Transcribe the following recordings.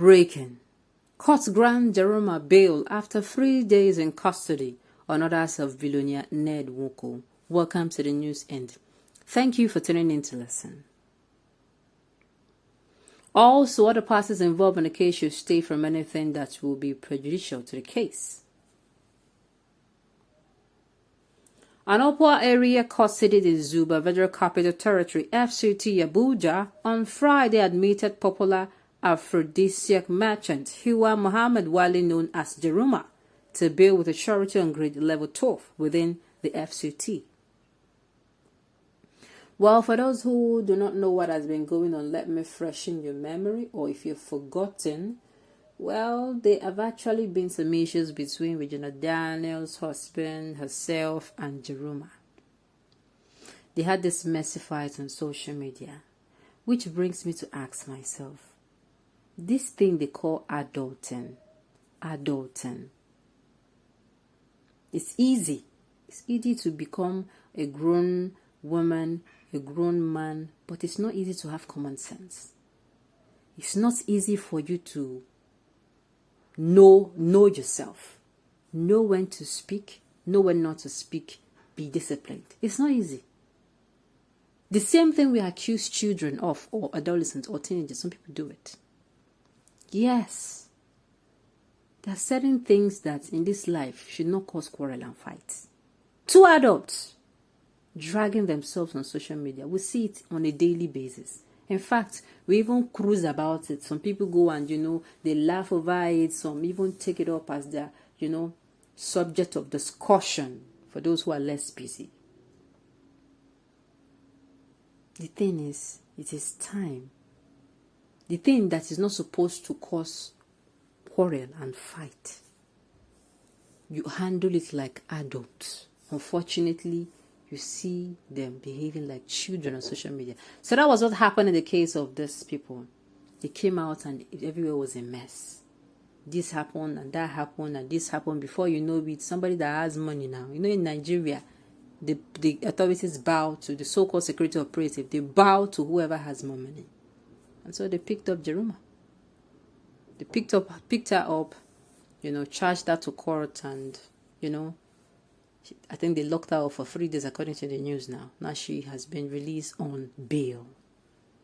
Breaking. Court grant JARUMA bail after 3 days in custody on orders of billionaire NWOKO. Welcome to the news end. Thank you for tuning in to listen. Also, other parties involved in the case should stay from anything that will be prejudicial to the case. An upper area court seated in Zuba, Federal Capital Territory, FCT Abuja, on Friday admitted popular aphrodisiac merchant Hiwa Muhammad Wali, known as JARUMA, to bail with a surety on grade level 12 within the FCT. Well, for those who do not know what has been going on, let me freshen your memory, or if you've forgotten, well, there have actually been some issues between Regina Daniels' husband, herself, and JARUMA. They had this messy fight on social media, which brings me to ask myself, this thing they call adulting, it's easy. It's easy to become a grown woman, a grown man, but it's not easy to have common sense. It's not easy for you to know yourself, know when to speak, know when not to speak, be disciplined. It's not easy. The same thing we accuse children of, or adolescents or teenagers, some people do it. Yes, there are certain things that in this life should not cause quarrel and fight. Two adults dragging themselves on social media, we see it on a daily basis. In fact, we even cruise about it. Some people go and, they laugh over it. Some even take it up as their, subject of discussion for those who are less busy. The thing is, it is time. The thing that is not supposed to cause quarrel and fight, you handle it like adults. Unfortunately, you see them behaving like children on social media. So that was what happened in the case of these people. They came out and everywhere was a mess. This happened and that happened and this happened. Before you know it, somebody that has money now. In Nigeria, the authorities bow to the so-called security operative. They bow to whoever has more money. And so they picked up JARUMA. They picked her up, charged her to court and, I think they locked her up for 3 days according to the news now. Now she has been released on bail.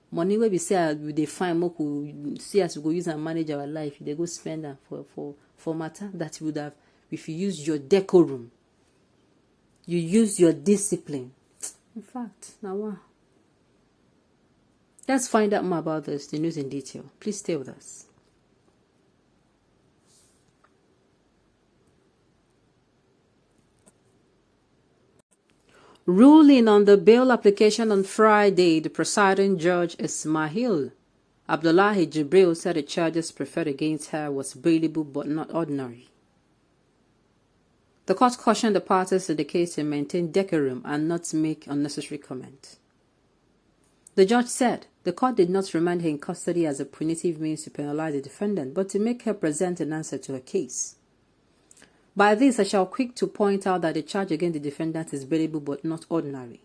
Money where we say they find Moku, see us go use and manage our life. They go spend them for matter that you would have if you use your decorum. You use your discipline. In fact, now wow. Let's find out more about this, the news in detail. Please stay with us. Ruling on the bail application on Friday, the presiding judge Ismail Abdullahi Jibril said the charges preferred against her was bailable but not ordinary. The court cautioned the parties to the case to maintain decorum and not to make unnecessary comment. The judge said the court did not remand her in custody as a punitive means to penalize the defendant, but to make her present an answer to her case. By this, I shall quick to point out that the charge against the defendant is bailable but not ordinary.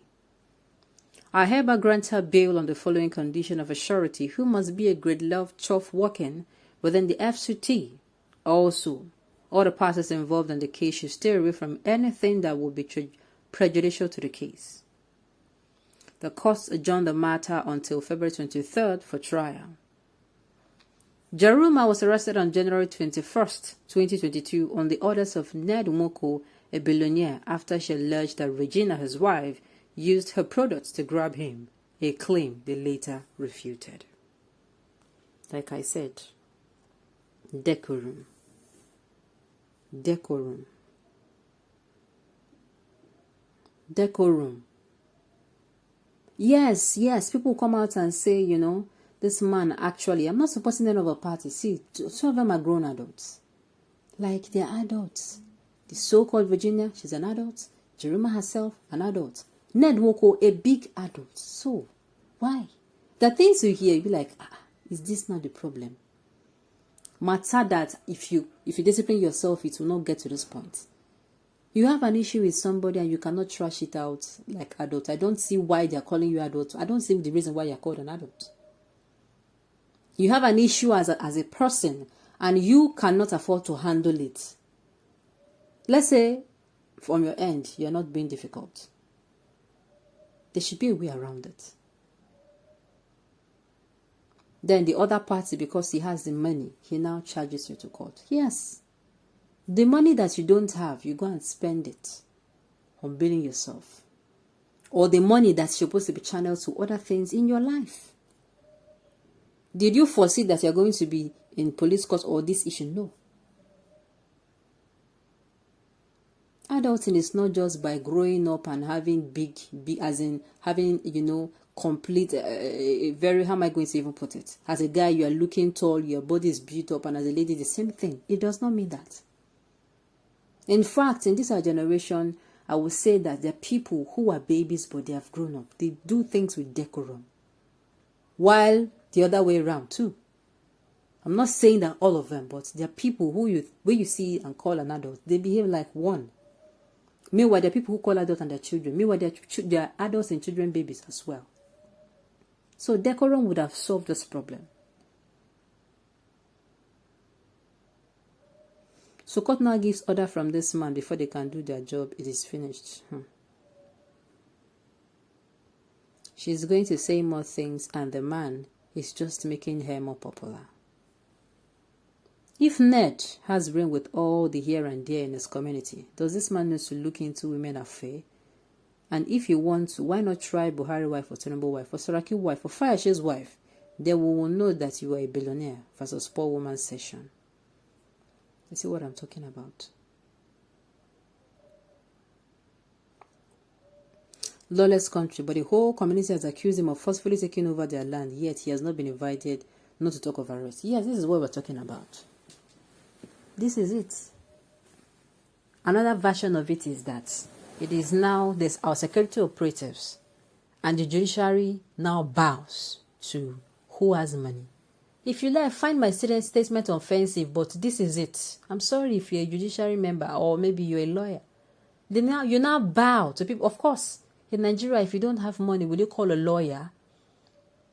I hereby grant her bail on the following condition of a surety who must be a grade level 12 working within the FCT. Also, all the parties involved in the case should stay away from anything that would be prejudicial to the case. The court adjourned the matter until February 23rd for trial. JARUMA was arrested on January 21st, 2022 on the orders of NWOKO, a billionaire, after she alleged that Regina, his wife, used her products to grab him, a claim they later refuted. Like I said, decorum. Decorum. Decorum. Yes, people come out and say, this man actually, I'm not supporting any of a party. See, some of them are grown adults. Like, they're adults. The so-called Virginia, she's an adult. JARUMA herself, an adult. NWOKO, a big adult. So, why? The things you hear, you be like, is this not the problem? Matter that if you discipline yourself, it will not get to this point. You have an issue with somebody and you cannot trash it out like adult. I don't see why they're calling you adult. I don't see the reason why you're called an adult. You have an issue as a person, and you cannot afford to handle it. Let's say, from your end, you're not being difficult. There should be a way around it. Then the other party, because he has the money, he now charges you to court. Yes. The money that you don't have, you go and spend it on billing yourself. Or the money that's supposed to be channeled to other things in your life. Did you foresee that you're going to be in police court or this issue? No. Adulting is not just by growing up and having big, as in having, complete, very, how am I going to even put it? As a guy, you are looking tall, your body is built up, and as a lady, the same thing. It does not mean that. In fact, in this our generation, I would say that there are people who are babies, but they have grown up. They do things with decorum. While the other way around too. I'm not saying that all of them, but there are people who you see and call an adult, they behave like one. Meanwhile, there are people who call adults and their children. Meanwhile, there are adults and children babies as well. So decorum would have solved this problem. So court now gives order from this man before they can do their job. It is finished. She's going to say more things, and the man is just making her more popular. If NED has brain with all the here and there in his community, does this man need to look into women affair? And if you want to, why not try Buhari wife or Tinubu wife or Saraki wife or Fayashe's wife? Then we will know that you are a billionaire versus poor woman session. You see what I'm talking about? Lawless country, but the whole community has accused him of forcefully taking over their land, yet he has not been invited, not to talk of arrest. Yes, this is what we're talking about. This is it. Another version of it is that it is now, there's our security operatives, and the judiciary now bows to who has money. If you like, find my statement offensive, but this is it. I'm sorry if you're a judiciary member or maybe you're a lawyer. You now bow to people. Of course, in Nigeria, if you don't have money, will you call a lawyer?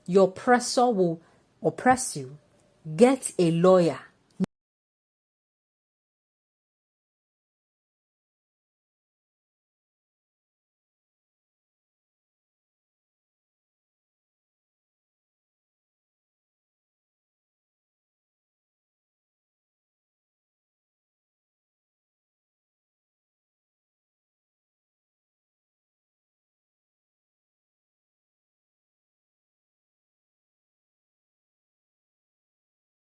Your oppressor will oppress you. Get a lawyer.